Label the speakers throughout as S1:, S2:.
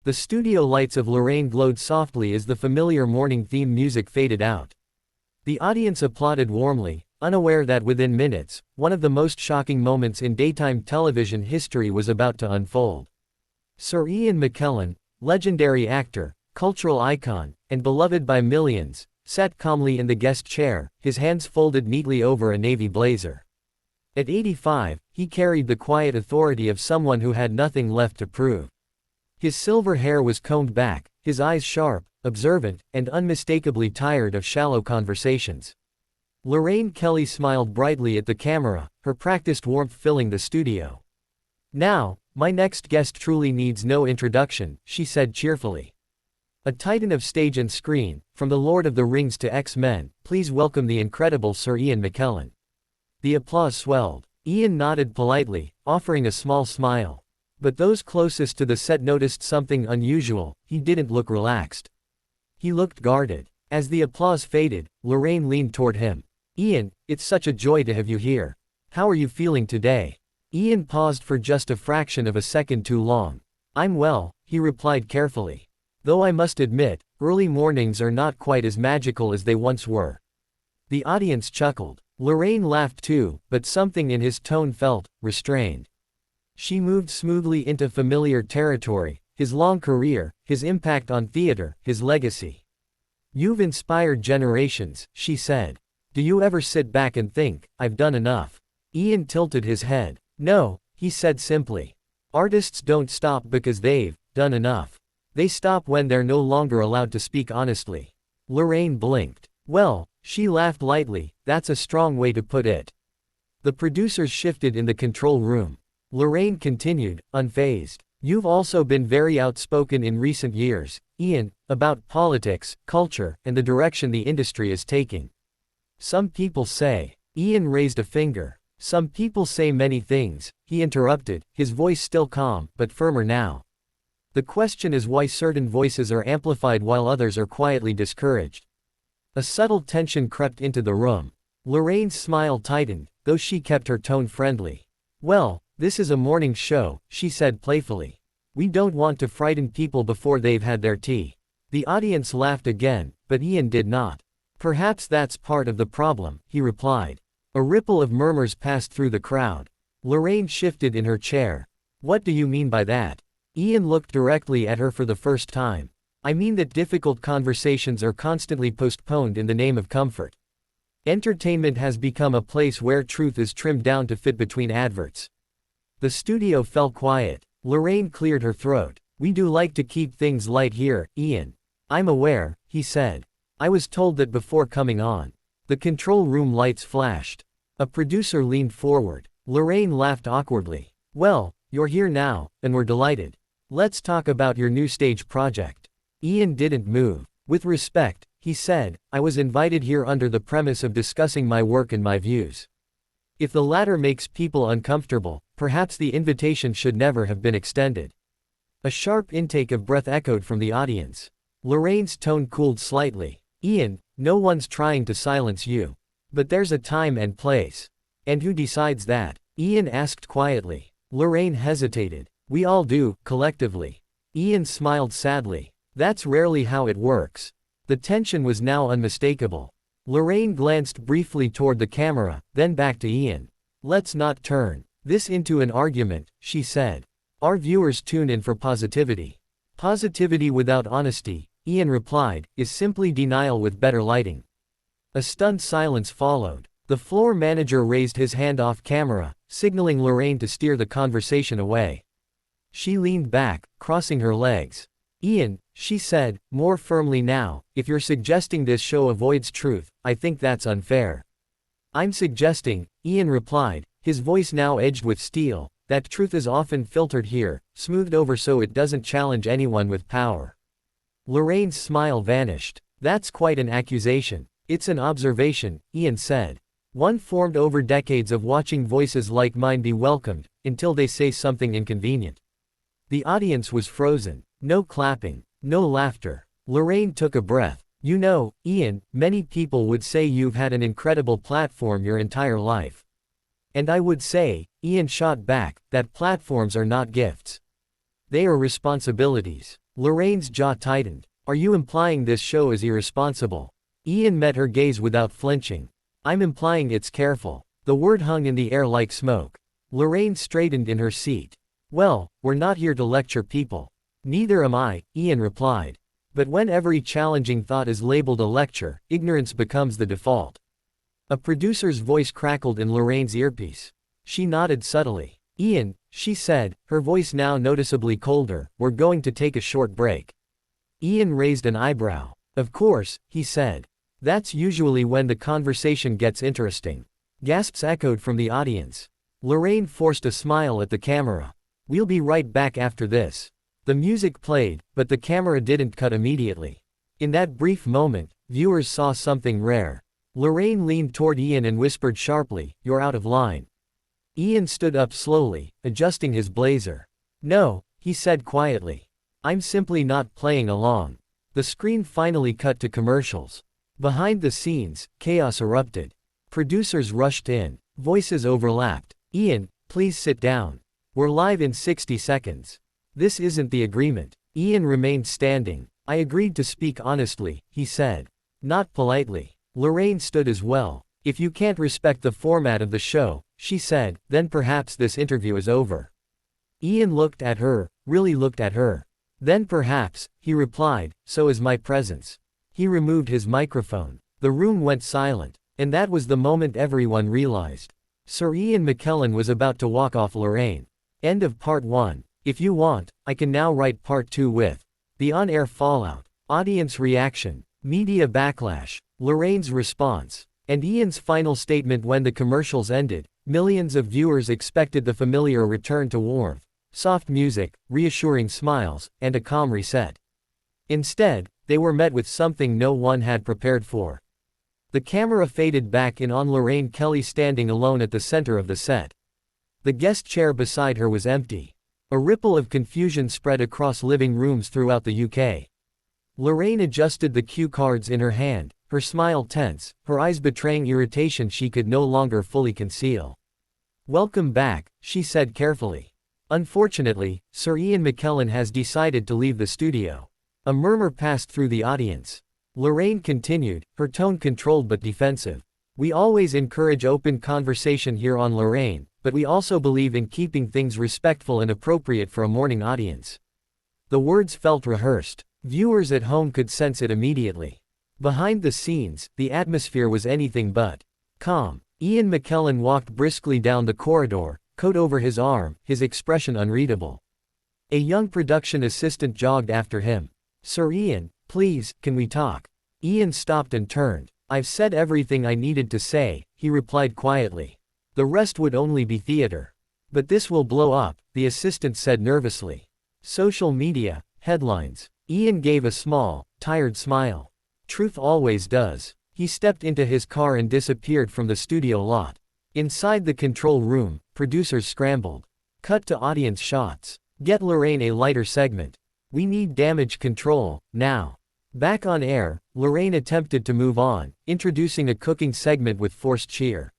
S1: The studio lights of Lorraine glowed softly as the familiar morning theme music faded out. The audience applauded warmly, unaware that within minutes, one of the most shocking moments in daytime television history was about to unfold. Sir Ian McKellen, legendary actor, cultural icon, and beloved by millions, sat calmly in the guest chair, his hands folded neatly over a navy blazer. At 85, he carried the quiet authority of someone who had nothing left to prove. His silver hair was combed back, his eyes sharp, observant, and unmistakably tired of shallow conversations. Lorraine Kelly smiled brightly at the camera, her practiced warmth filling the studio. "Now, my next guest truly needs no introduction," she said cheerfully. "A titan of stage and screen, from The Lord of the Rings to X-Men, please welcome the incredible Sir Ian McKellen." The applause swelled. Ian nodded politely, offering a small smile. But those closest to the set noticed something unusual. He didn't look relaxed. He looked guarded. As the applause faded, Lorraine leaned toward him. "Ian, it's such a joy to have you here. How are you feeling today?" Ian paused for just a fraction of a second too long. "I'm well," he replied carefully. "Though I must admit, early mornings are not quite as magical as they once were." The audience chuckled. Lorraine laughed too, but something in his tone felt restrained. She moved smoothly into familiar territory: his long career, his impact on theater, his legacy. "You've inspired generations," she said. "Do you ever sit back and think, I've done enough?" Ian tilted his head. "No," he said simply. "Artists don't stop because they've done enough. They stop when they're no longer allowed to speak honestly." Lorraine blinked. "Well," she laughed lightly, "that's a strong way to put it." The producers shifted in the control room. Lorraine continued, unfazed. "You've also been very outspoken in recent years, Ian, about politics, culture, and the direction the industry is taking. Some people say—" Ian raised a finger. "Some people say many things," he interrupted, his voice still calm, but firmer now. "The question is why certain voices are amplified while others are quietly discouraged." A subtle tension crept into the room. Lorraine's smile tightened, though she kept her tone friendly. "Well, this is a morning show," she said playfully. "We don't want to frighten people before they've had their tea." The audience laughed again, but Ian did not. "Perhaps that's part of the problem," he replied. A ripple of murmurs passed through the crowd. Lorraine shifted in her chair. "What do you mean by that?" Ian looked directly at her for the first time. "I mean that difficult conversations are constantly postponed in the name of comfort. Entertainment has become a place where truth is trimmed down to fit between adverts." The studio fell quiet. Lorraine cleared her throat. "We do like to keep things light here, Ian." "I'm aware," he said. "I was told that before coming on." The control room lights flashed. A producer leaned forward. Lorraine laughed awkwardly. "Well, you're here now, and we're delighted. Let's talk about your new stage project." Ian didn't move. "With respect," he said, "I was invited here under the premise of discussing my work and my views. If the latter makes people uncomfortable, perhaps the invitation should never have been extended." A sharp intake of breath echoed from the audience. Lorraine's tone cooled slightly. "Ian, no one's trying to silence you. But there's a time and place." "And who decides that?" Ian asked quietly. Lorraine hesitated. "We all do, collectively." Ian smiled sadly. "That's rarely how it works." The tension was now unmistakable. Lorraine glanced briefly toward the camera, then back to Ian. "Let's not turn this into an argument," she said. "Our viewers tune in for positivity." "Positivity without honesty," Ian replied, "is simply denial with better lighting." A stunned silence followed. The floor manager raised his hand off camera, signaling Lorraine to steer the conversation away. She leaned back, crossing her legs. "Ian," she said, more firmly now, "if you're suggesting this show avoids truth, I think that's unfair." "I'm suggesting," Ian replied, his voice now edged with steel, "that truth is often filtered here, smoothed over so it doesn't challenge anyone with power." Lorraine's smile vanished. "That's quite an accusation." "It's an observation," Ian said. "One formed over decades of watching voices like mine be welcomed, until they say something inconvenient." The audience was frozen. No clapping. No laughter. Lorraine took a breath. "You know, Ian, many people would say you've had an incredible platform your entire life. And I would say," Ian shot back, "that platforms are not gifts. They are responsibilities." Lorraine's jaw tightened. Are you implying this show is irresponsible? Ian met her gaze without flinching. I'm implying it's careful. The word hung in the air like smoke. Lorraine straightened in her seat. Well, we're not here to lecture people. Neither am I, Ian replied. But when every challenging thought is labeled a lecture, ignorance becomes the default. A producer's voice crackled in Lorraine's earpiece. She nodded subtly. Ian, she said, her voice now noticeably colder, we're going to take a short break. Ian raised an eyebrow. Of course, he said. That's usually when the conversation gets interesting. Gasps echoed from the audience. Lorraine forced a smile at the camera. We'll be right back after this. The music played, but the camera didn't cut immediately. In that brief moment, viewers saw something rare. Lorraine leaned toward Ian and whispered sharply, "You're out of line." Ian stood up slowly, adjusting his blazer. "No," he said quietly. "I'm simply not playing along." The screen finally cut to commercials. Behind the scenes, chaos erupted. Producers rushed in. Voices overlapped. "Ian, please sit down. We're live in 60 seconds. This isn't the agreement." Ian remained standing. "I agreed to speak honestly," he said. "Not politely." Lorraine stood as well. "If you can't respect the format of the show," she said, "then perhaps this interview is over." Ian looked at her, really looked at her. "Then perhaps," he replied, "so is my presence." He removed his microphone. The room went silent. And that was the moment everyone realized. Sir Ian McKellen was about to walk off Lorraine. End of part 1. If you want, I can now write part 2 with the on-air fallout, audience reaction, media backlash, Lorraine's response, and Ian's final statement when the commercials ended. Millions of viewers expected the familiar return to warmth, soft music, reassuring smiles, and a calm reset. Instead, they were met with something no one had prepared for. The camera faded back in on Lorraine Kelly standing alone at the center of the set. The guest chair beside her was empty. A ripple of confusion spread across living rooms throughout the UK. Lorraine adjusted the cue cards in her hand, her smile tense, her eyes betraying irritation she could no longer fully conceal. "Welcome back," she said carefully. "Unfortunately, Sir Ian McKellen has decided to leave the studio." A murmur passed through the audience. Lorraine continued, her tone controlled but defensive. "We always encourage open conversation here on Lorraine, but we also believe in keeping things respectful and appropriate for a morning audience." The words felt rehearsed. Viewers at home could sense it immediately. Behind the scenes, the atmosphere was anything but calm. Ian McKellen walked briskly down the corridor, coat over his arm, his expression unreadable. A young production assistant jogged after him. "Sir Ian, please, can we talk?" Ian stopped and turned. "I've said everything I needed to say," he replied quietly. "The rest would only be theater." "But this will blow up," the assistant said nervously. "Social media, headlines." Ian gave a small, tired smile. "Truth always does." He stepped into his car and disappeared from the studio lot. Inside the control room, producers scrambled. Cut to audience shots. "Get Lorraine a lighter segment. We need damage control, now." Back on air, Lorraine attempted to move on, introducing a cooking segment with forced cheer.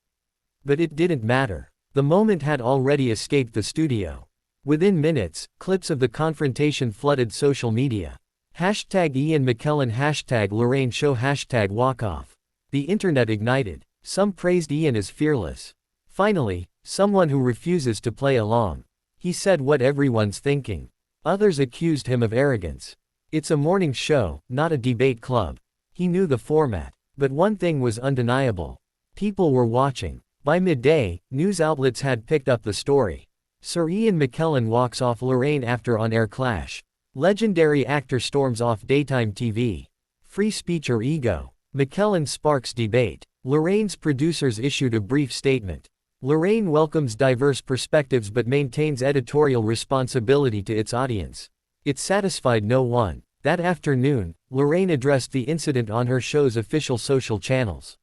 S1: But it didn't matter. The moment had already escaped the studio. Within minutes, clips of the confrontation flooded social media. Hashtag Ian McKellen, hashtag Lorraine show, hashtag walkoff. The internet ignited. Some praised Ian as fearless. Finally, someone who refuses to play along. He said what everyone's thinking. Others accused him of arrogance. It's a morning show, not a debate club. He knew the format. But one thing was undeniable. People were watching. By midday, news outlets had picked up the story. Sir Ian McKellen walks off Lorraine after on-air clash. Legendary actor storms off daytime TV. Free speech or ego? McKellen sparks debate. Lorraine's producers issued a brief statement. Lorraine welcomes diverse perspectives but maintains editorial responsibility to its audience. It satisfied no one. That afternoon, Lorraine addressed the incident on her show's official social channels.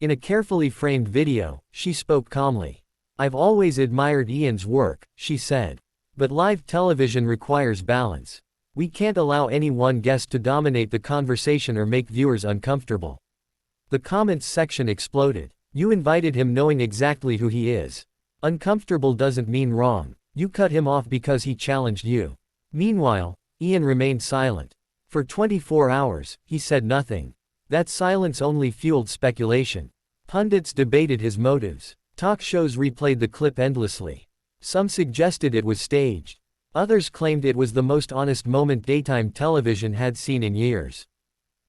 S1: In a carefully framed video, she spoke calmly. "I've always admired Ian's work," she said. "But live television requires balance. We can't allow any one guest to dominate the conversation or make viewers uncomfortable." The comments section exploded. "You invited him knowing exactly who he is. Uncomfortable doesn't mean wrong. You cut him off because he challenged you." Meanwhile, Ian remained silent. For 24 hours, he said nothing. That silence only fueled speculation. Pundits debated his motives. Talk shows replayed the clip endlessly. Some suggested it was staged. Others claimed it was the most honest moment daytime television had seen in years.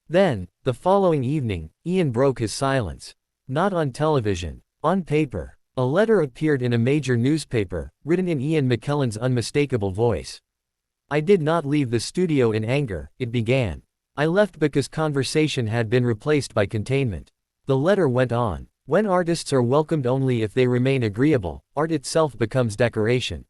S1: Then, the following evening, Ian broke his silence. Not on television. On paper. A letter appeared in a major newspaper, written in Ian McKellen's unmistakable voice. "I did not leave the studio in anger," it began. "I left because conversation had been replaced by containment." The letter went on. "When artists are welcomed only if they remain agreeable, art itself becomes decoration.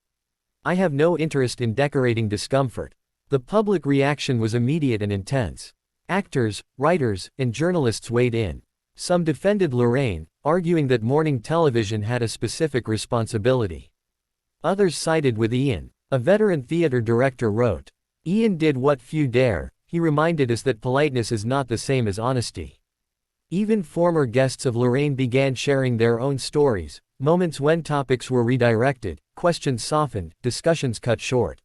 S1: I have no interest in decorating discomfort." The public reaction was immediate and intense. Actors, writers, and journalists weighed in. Some defended Lorraine, arguing that morning television had a specific responsibility. Others sided with Ian. A veteran theater director wrote, "Ian did what few dare, he reminded us that politeness is not the same as honesty." Even former guests of Lorraine began sharing their own stories, moments when topics were redirected, questions softened, discussions cut short.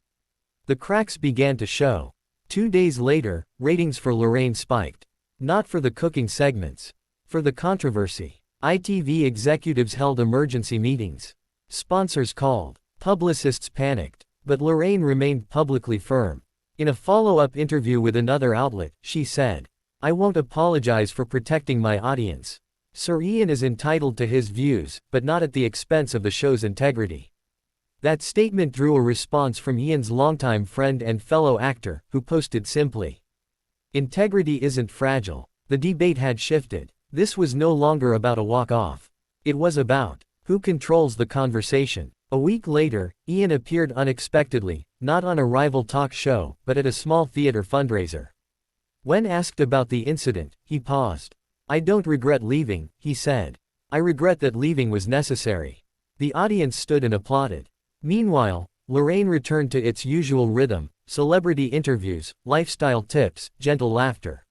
S1: The cracks began to show. 2 days later, ratings for Lorraine spiked. Not for the cooking segments. For the controversy. ITV executives held emergency meetings. Sponsors called. Publicists panicked. But Lorraine remained publicly firm. In a follow-up interview with another outlet, she said, "I won't apologize for protecting my audience. Sir Ian is entitled to his views, but not at the expense of the show's integrity." That statement drew a response from Ian's longtime friend and fellow actor, who posted simply, "Integrity isn't fragile." The debate had shifted. This was no longer about a walk-off. It was about who controls the conversation. A week later, Ian appeared unexpectedly, not on a rival talk show, but at a small theater fundraiser. When asked about the incident, he paused. "I don't regret leaving," he said. "I regret that leaving was necessary." The audience stood and applauded. Meanwhile, Lorraine returned to its usual rhythm: celebrity interviews, lifestyle tips, gentle laughter.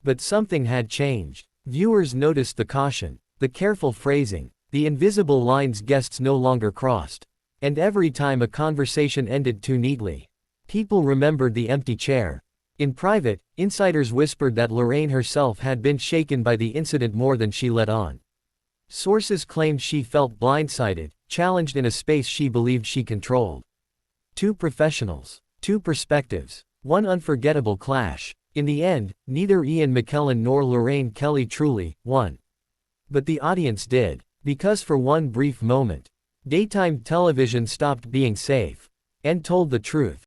S1: But something had changed. Viewers noticed the caution, the careful phrasing, the invisible lines guests no longer crossed. And every time a conversation ended too neatly, people remembered the empty chair. In private, insiders whispered that Lorraine herself had been shaken by the incident more than she let on. Sources claimed she felt blindsided, challenged in a space she believed she controlled. Two professionals, two perspectives, one unforgettable clash. In the end, neither Ian McKellen nor Lorraine Kelly truly won. But the audience did. Because for one brief moment, daytime television stopped being safe and told the truth.